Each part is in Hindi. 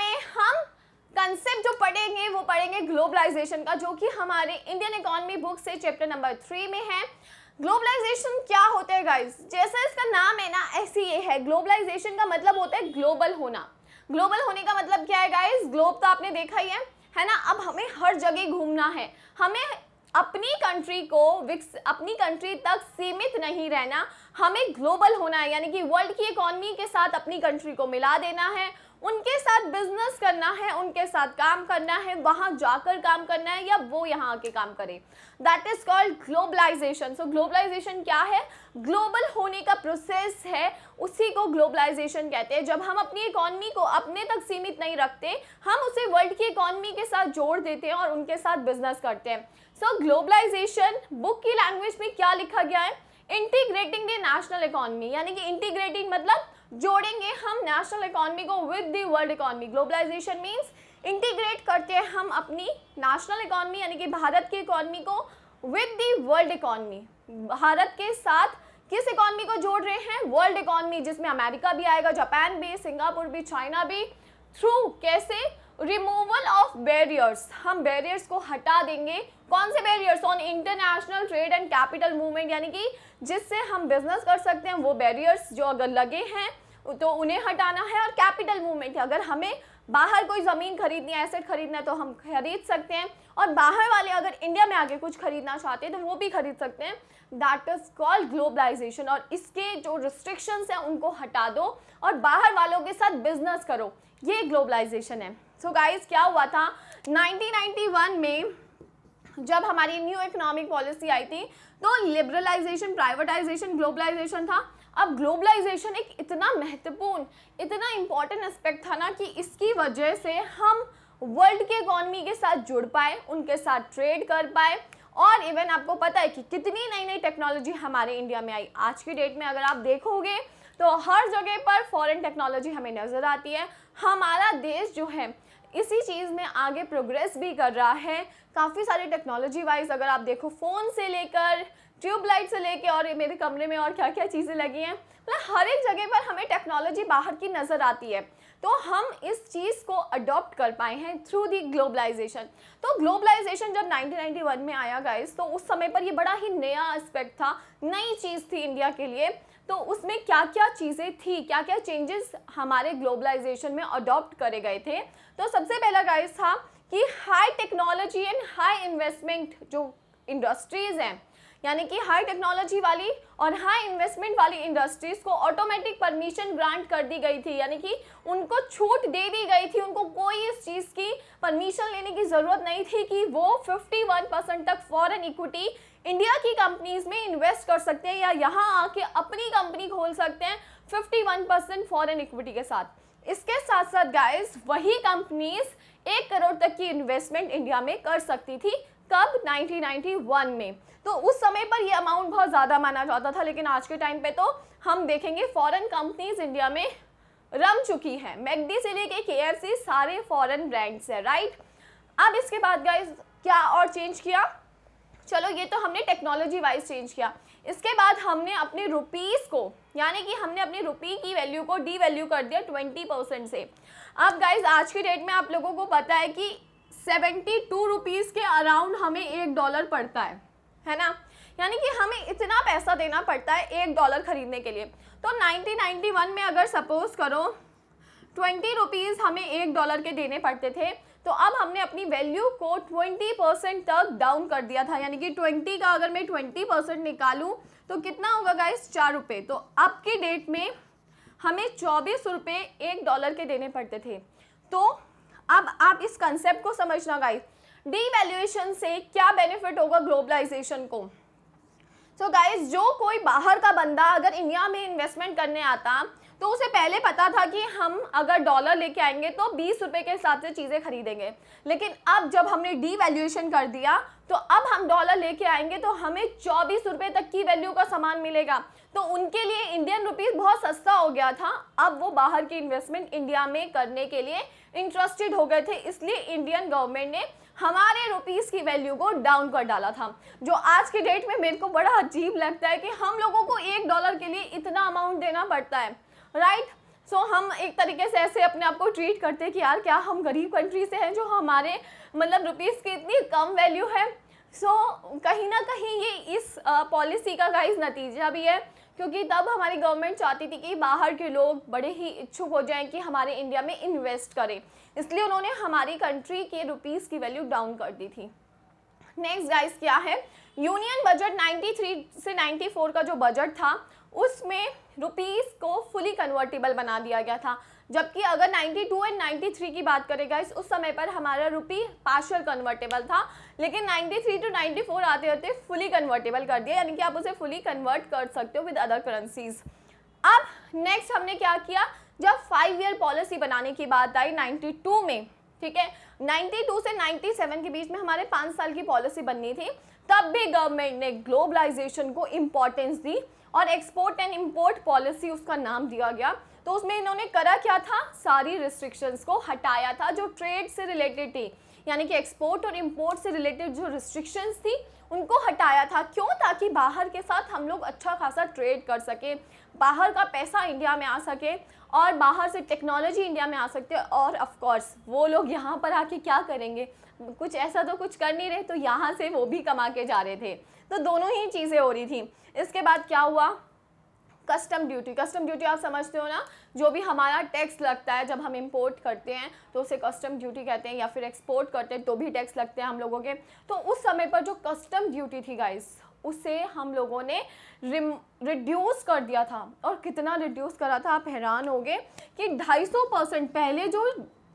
में हम कंसेप्ट जो पढ़ेंगे वो पढ़ेंगे ग्लोबलाइजेशन का, जो कि हमारे इंडियन इकोनॉमी बुक से चैप्टर नंबर 3 में है। ग्लोबलाइजेशन क्या होता है गाइस? जैसे इसका नाम है ना, ऐसे ये है। ग्लोबलाइजेशन का मतलब होता है ग्लोबल होना। ग्लोबल होने का मतलब क्या है गाइस? ग्लोब तो आपने देखा ही है ना। अब हमें हर जगह घूमना है, हमें अपनी कंट्री तक सीमित नहीं रहना, हमें ग्लोबल होना है, यानी कि वर्ल्ड की इकोनॉमी के साथ अपनी कंट्री को मिला देना है, उनके साथ बिजनेस करना है, उनके साथ काम करना है, वहां जाकर काम करना है या वो यहाँ आके काम करे। That is called globalization. So globalization क्या है? ग्लोबल होने का प्रोसेस है, उसी को ग्लोबलाइजेशन कहते हैं। जब हम अपनी इकोनॉमी को अपने तक सीमित नहीं रखते, हम उसे वर्ल्ड की इकोनॉमी के साथ जोड़ देते हैं और उनके साथ बिजनेस करते हैं। सो ग्लोबलाइजेशन बुक की लैंग्वेज में क्या लिखा गया है? इंटीग्रेटिंग द नेशनल इकोनॉमी, यानी कि इंटीग्रेटिंग मतलब जोड़ेंगे हम नेशनल इकोनॉमी को with the world economy. Globalization means integrate करते हैं हम अपनी नेशनल इकोनॉमी यानी कि भारत की इकोनॉमी को with the world economy. Bharat के साथ किस इकोनॉमी को जोड़ रहे हैं? वर्ल्ड इकोनॉमी, जिसमें अमेरिका भी आएगा, जापान भी, सिंगापुर भी, चाइना भी। थ्रू कैसे? रिमूवल ऑफ बैरियर्स, हम बैरियर्स को हटा देंगे। कौन से barriers? On international trade and capital movement, यानी कि जिससे हम बिजनेस कर सकते हैं वो बैरियर्स जो अगर लगे हैं तो उन्हें हटाना है। और कैपिटल मूवमेंट, अगर हमें बाहर कोई ज़मीन खरीदनी है, एसेट खरीदना है तो हम खरीद सकते हैं, और बाहर वाले अगर इंडिया में आके कुछ खरीदना चाहते हैं तो वो भी खरीद सकते हैं। That is called globalization. और इसके जो रिस्ट्रिक्शंस हैं उनको हटा दो और बाहर वालों के साथ बिजनेस करो, ये ग्लोबलाइजेशन है। सो गाइस, क्या हुआ था 1991 में जब हमारी न्यू इकोनॉमिक पॉलिसी आई थी तो लिबरलाइजेशन, प्राइवेटाइजेशन, ग्लोबलाइजेशन था। अब ग्लोबलाइजेशन एक इतना महत्वपूर्ण, इतना इम्पॉर्टेंट एस्पेक्ट था ना कि इसकी वजह से हम वर्ल्ड के इकोनॉमी के साथ जुड़ पाए, उनके साथ ट्रेड कर पाए। और इवन आपको पता है कि कितनी नई नई टेक्नोलॉजी हमारे इंडिया में आई। आज की डेट में अगर आप देखोगे तो हर जगह पर फॉरेन टेक्नोलॉजी हमें नज़र आती है। हमारा देश जो है इसी चीज़ में आगे प्रोग्रेस भी कर रहा है। काफ़ी सारी टेक्नोलॉजी वाइज अगर आप देखो, फ़ोन से लेकर ट्यूबलाइट से लेके और मेरे कमरे में और क्या क्या चीज़ें लगी हैं, मतलब हर एक जगह पर हमें टेक्नोलॉजी बाहर की नज़र आती है। तो हम इस चीज़ को अडॉप्ट कर पाए हैं थ्रू दी ग्लोबलाइजेशन। तो ग्लोबलाइजेशन जब 1991 में आया गाइस, तो उस समय पर ये बड़ा ही नया एस्पेक्ट था, नई चीज़ थी इंडिया के लिए। तो उसमें क्या क्या चीज़ें थी, क्या क्या चेंजेस हमारे ग्लोबलाइजेशन में अडॉप्ट करे गए थे। तो सबसे पहला गाइस था कि high technology and high investment जो इंडस्ट्रीज़ हैं, यानी कि हाई टेक्नोलॉजी वाली और हाई इन्वेस्टमेंट वाली इंडस्ट्रीज़ को ऑटोमेटिक परमिशन ग्रांट कर दी गई थी, यानी कि उनको छूट दे दी गई थी। उनको कोई इस चीज़ की परमिशन लेने की ज़रूरत नहीं थी कि वो 51% तक फॉरेन इक्विटी इंडिया की कंपनीज में इन्वेस्ट कर सकते हैं या यहाँ आके अपनी कंपनी खोल सकते हैं 51% फॉरेन इक्विटी के साथ। इसके साथ साथ गाइस, वही कंपनीज 1 करोड़ तक की इन्वेस्टमेंट इंडिया में कर सकती थी। कब? 1991 में। तो उस समय पर ये अमाउंट बहुत ज़्यादा माना जाता था, लेकिन आज के टाइम पे तो हम देखेंगे फॉरेन कंपनीज इंडिया में रम चुकी हैं। मैकडी से लेके KFC सारे फॉरेन ब्रांड्स हैं, राइट। अब इसके बाद गाइस क्या और चेंज किया? चलो, ये तो हमने टेक्नोलॉजी वाइज चेंज किया। इसके बाद हमने अपने रुपीज़ को, यानी कि हमने अपनी रुपी की वैल्यू को डी वैल्यू कर दिया 20% से। अब गाइज आज की डेट में आप लोगों को पता है कि 72 रुपीज़ के अराउंड हमें $1 पड़ता है ना। यानी कि हमें इतना पैसा देना पड़ता है $1 खरीदने के लिए। तो 1991 में अगर सपोज करो 20 रुपीज़ हमें $1 के देने पड़ते थे, तो अब हमने अपनी वैल्यू को 20% तक डाउन कर दिया था। यानी कि 20 का अगर मैं 20% निकालूं तो कितना होगा गाइस? 4 रुपये। तो अब की डेट में हमें 24 रुपये $1 के देने पड़ते थे। तो अब आप इस कंसेप्ट को समझना गाइस, डीवैल्यूएशन से क्या बेनिफिट होगा ग्लोबलाइजेशन को। सो गाइस, जो कोई बाहर का बंदा अगर इंडिया में इन्वेस्टमेंट करने आता तो उसे पहले पता था कि हम अगर डॉलर लेके आएंगे तो 20 रुपये के हिसाब से चीज़ें खरीदेंगे। लेकिन अब जब हमने डीवैल्यूएशन कर दिया तो अब हम डॉलर लेके आएंगे तो हमें 24 रुपये तक की वैल्यू का सामान मिलेगा। तो उनके लिए इंडियन रुपीज़ बहुत सस्ता हो गया था। अब वो बाहर की इन्वेस्टमेंट इंडिया में करने के लिए इंटरेस्टेड हो गए थे, इसलिए इंडियन गवर्नमेंट ने हमारे रुपीज़ की वैल्यू को डाउन कर डाला था। जो आज की डेट में मेरे को बड़ा अजीब लगता है कि हम लोगों को $1 के लिए इतना अमाउंट देना पड़ता है, राइट। सो हम एक तरीके से ऐसे अपने आप को ट्रीट करते हैं कि यार क्या हम गरीब कंट्री से हैं जो हमारे मतलब रुपीज़ की इतनी कम वैल्यू है। कहीं ना कहीं ये इस पॉलिसी का गाइस नतीजा भी है, क्योंकि तब हमारी गवर्नमेंट चाहती थी कि बाहर के लोग बड़े ही इच्छुक हो जाएं कि हमारे इंडिया में इन्वेस्ट करें, इसलिए उन्होंने हमारी कंट्री के रुपीज़ की वैल्यू डाउन कर दी थी। नेक्स्ट गाइस क्या है, यूनियन बजट 93 से 94 का जो बजट था उसमें रुपीस को फुली कन्वर्टेबल बना दिया गया था, जबकि अगर 92 एंड 93 की बात करें गाइस उस समय पर हमारा रुपी पार्शियल कन्वर्टेबल था, लेकिन 93 टू 94 आते आते फुली कन्वर्टेबल कर दिया, यानी कि आप उसे फुली कन्वर्ट कर सकते हो विद अदर करेंसीज। अब नेक्स्ट हमने क्या किया, जब 5 ईयर पॉलिसी बनाने की बात आई 92 में, ठीक है, 92 से 97 के बीच में हमारे 5 साल की पॉलिसी बननी थी, तब भी गवर्नमेंट ने ग्लोबलाइजेशन को इम्पोर्टेंस दी और एक्सपोर्ट एंड इंपोर्ट पॉलिसी उसका नाम दिया गया। तो उसमें इन्होंने करा क्या था, सारी रिस्ट्रिक्शंस को हटाया था जो ट्रेड से रिलेटेड थी, यानी कि एक्सपोर्ट और इंपोर्ट से रिलेटेड जो रिस्ट्रिक्शंस थी उनको हटाया था। क्यों? ताकि बाहर के साथ हम लोग अच्छा खासा ट्रेड कर सके, बाहर का पैसा इंडिया में आ सके और बाहर से टेक्नोलॉजी इंडिया में आ सकते हैं। और ऑफ कोर्स वो लोग यहाँ पर आके क्या करेंगे, कुछ ऐसा तो कुछ कर नहीं रहे, तो यहाँ से वो भी कमा के जा रहे थे, तो दोनों ही चीज़ें हो रही थी। इसके बाद क्या हुआ, कस्टम ड्यूटी। कस्टम ड्यूटी आप समझते हो ना, जो भी हमारा टैक्स लगता है जब हम इंपोर्ट करते हैं तो उसे कस्टम ड्यूटी कहते हैं, या फिर एक्सपोर्ट करते हैं तो भी टैक्स लगते हैं हम लोगों के। तो उस समय पर जो कस्टम ड्यूटी थी गाइस, उसे हम लोगों ने रिड्यूस कर दिया था। और कितना रिड्यूस करा था, आप हैरान होगे कि 250%। पहले जो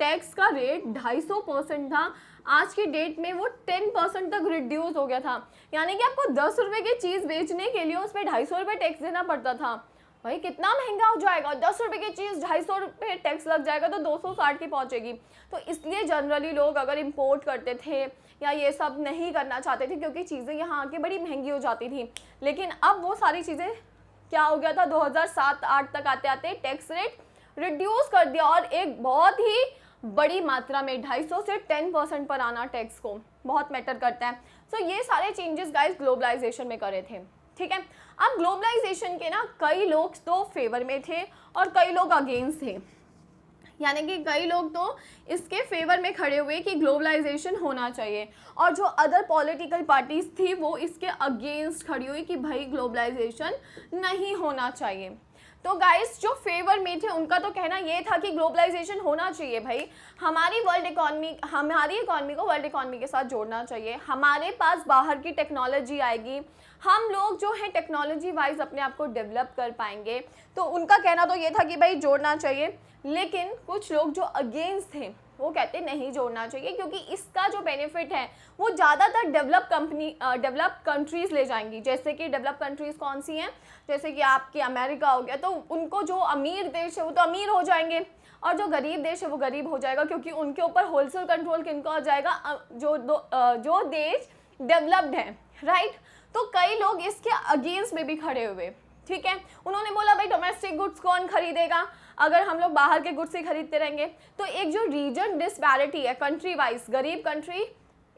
टैक्स का रेट 250% था, आज की डेट में वो 10% तक रिड्यूस हो गया था। यानी कि आपको 10 रुपये की चीज़ बेचने के लिए उस पर 250 रुपये टैक्स देना पड़ता था। भाई कितना महंगा हो जाएगा, 10 रुपये की चीज़ 250 रुपये टैक्स लग जाएगा तो 260 की पहुंचेगी। तो इसलिए जनरली लोग अगर इंपोर्ट करते थे या ये सब नहीं करना चाहते थे, क्योंकि चीज़ें यहाँ आके बड़ी महंगी हो जाती थी। लेकिन अब वो सारी चीज़ें क्या हो गया था, 2007-8 तक आते आते टैक्स रेट रिड्यूस कर दिया, और एक बहुत ही बड़ी मात्रा में 250 से 10% पर आना टैक्स को बहुत मैटर करता है। सो ये सारे चेंजेस गाइस ग्लोबलाइजेशन में करे थे, ठीक है। अब ग्लोबलाइजेशन के ना कई लोग तो फेवर में थे और कई लोग अगेंस्ट थे, यानी कि कई लोग तो इसके फेवर में खड़े हुए कि ग्लोबलाइजेशन होना चाहिए, और जो अदर पॉलिटिकल पार्टीज थी वो इसके अगेंस्ट खड़ी हुई कि भाई ग्लोबलाइजेशन नहीं होना चाहिए। तो गाइस जो फेवर में थे उनका तो कहना ये था कि ग्लोबलाइजेशन होना चाहिए, भाई हमारी इकोनॉमी को वर्ल्ड इकोनॉमी के साथ जोड़ना चाहिए, हमारे पास बाहर की टेक्नोलॉजी आएगी, हम लोग जो है टेक्नोलॉजी वाइज अपने आप को डेवलप कर पाएंगे। तो उनका कहना तो ये था कि भाई जोड़ना चाहिए, लेकिन कुछ लोग जो अगेंस्ट थे वो कहते नहीं जोड़ना चाहिए, क्योंकि इसका जो बेनिफिट है वो ज़्यादातर डेवलप कंट्रीज़ ले जाएंगी। जैसे कि डेवलप कंट्रीज़ कौन सी हैं, जैसे कि आपकी अमेरिका हो गया, तो उनको जो अमीर देश है वो तो अमीर हो जाएंगे और जो गरीब देश है वो गरीब हो जाएगा, क्योंकि उनके ऊपर होलसेल कंट्रोल किनको आ जाएगा, जो देश डेवलप्ड है, राइट। तो कई लोग इसके अगेंस्ट में भी खड़े हुए, ठीक है। उन्होंने बोला भाई डोमेस्टिक गुड्स कौन खरीदेगा अगर हम लोग बाहर के गुड्स ही खरीदते रहेंगे। तो एक जो रीजन डिस्पैरिटी है कंट्री वाइज, गरीब कंट्री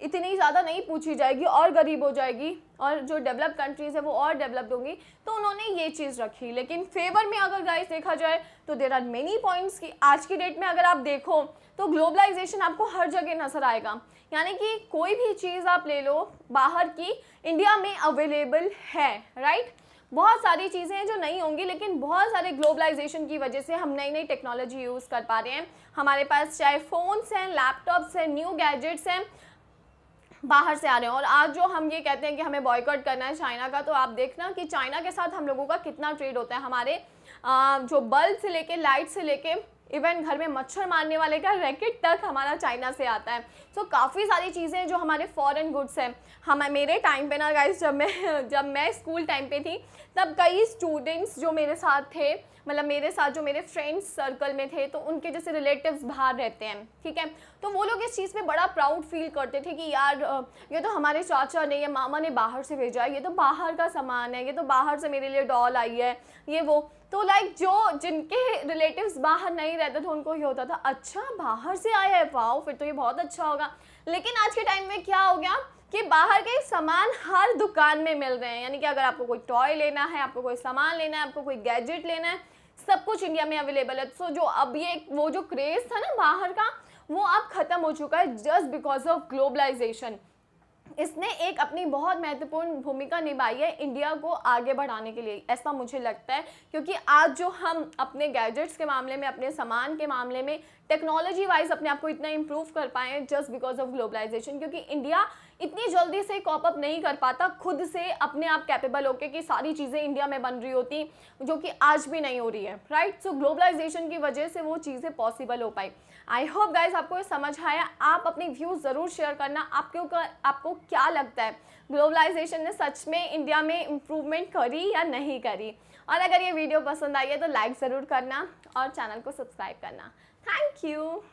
इतनी ज़्यादा नहीं पूछी जाएगी और गरीब हो जाएगी, और जो डेवलप कंट्रीज़ है वो और डेवलप्ड होंगी। तो उन्होंने ये चीज़ रखी, लेकिन फेवर में अगर गाइस देखा जाए तो देयर आर मेनी पॉइंट्स की आज की डेट में अगर आप देखो तो ग्लोबलाइजेशन आपको हर जगह नजर आएगा। यानी कि कोई भी चीज़ आप ले लो बाहर की, इंडिया में अवेलेबल है, राइट। बहुत सारी चीज़ें हैं जो नहीं होंगी, लेकिन बहुत सारे ग्लोबलाइजेशन की वजह से हम नई नई टेक्नोलॉजी यूज़ कर पा रहे हैं। हमारे पास चाहे फ़ोन्स हैं, लैपटॉप्स हैं, न्यू गैजेट्स हैं, बाहर से आ रहे हैं। और आज जो हम ये कहते हैं कि हमें बॉयकॉट करना है चाइना का, तो आप देखना कि चाइना के साथ हम लोगों का कितना ट्रेड होता है। हमारे जो बल्ब से लेके, लाइट से लेके, इवन घर में मच्छर मारने वाले का रैकेट तक हमारा चाइना से आता है। सो काफ़ी सारी चीज़ें जो हमारे फॉरेन गुड्स हैं। मेरे टाइम पे ना गाइस, जब मैं स्कूल टाइम पे थी तब कई स्टूडेंट्स जो मेरे साथ थे, मतलब मेरे साथ जो मेरे फ्रेंड्स सर्कल में थे, तो उनके जैसे रिलेटिव्स बाहर रहते हैं, ठीक है। तो वो लोग इस चीज़ पे बड़ा प्राउड फील करते थे कि यार ये तो हमारे चाचा ने या मामा ने बाहर से भेजा है, ये तो बाहर का सामान है, ये तो बाहर से मेरे लिए डॉल आई है, ये वो। तो लाइक जो जिनके रिलेटिव्स बाहर नहीं रहते थे उनको ये होता था, अच्छा बाहर से आया है, वाओ फिर तो ये बहुत अच्छा होगा। लेकिन आज के टाइम में क्या हो गया कि बाहर के सामान हर दुकान में मिल रहे हैं। यानी कि अगर आपको कोई टॉय लेना है, आपको कोई सामान लेना है, आपको कोई गैजेट लेना है, सब कुछ इंडिया में अवेलेबल है। सो जो अब ये वो जो क्रेज़ था ना बाहर का, वो अब ख़त्म हो चुका है जस्ट बिकॉज ऑफ ग्लोबलाइजेशन। इसने एक अपनी बहुत महत्वपूर्ण भूमिका निभाई है इंडिया को आगे बढ़ाने के लिए, ऐसा मुझे लगता है। क्योंकि आज जो हम अपने गैजेट्स के मामले में, अपने सामान के मामले में टेक्नोलॉजी वाइज अपने आप को इतना इम्प्रूव कर पाए हैं जस्ट बिकॉज ऑफ ग्लोबलाइजेशन। क्योंकि इंडिया इतनी जल्दी से कॉप अप नहीं कर पाता खुद से अपने आप कैपेबल होके कि सारी चीज़ें इंडिया में बन रही होती, जो कि आज भी नहीं हो रही है, राइट। सो ग्लोबलाइजेशन की वजह से वो चीज़ें पॉसिबल हो पाई। आई होप गाइज आपको ये समझ आया। आप अपनी व्यूज़ ज़रूर शेयर करना, आपको क्या लगता है ग्लोबलाइजेशन ने सच में इंडिया में इम्प्रूवमेंट करी या नहीं करी। और अगर ये वीडियो पसंद आई है तो लाइक ज़रूर करना और चैनल को सब्सक्राइब करना। Thank you.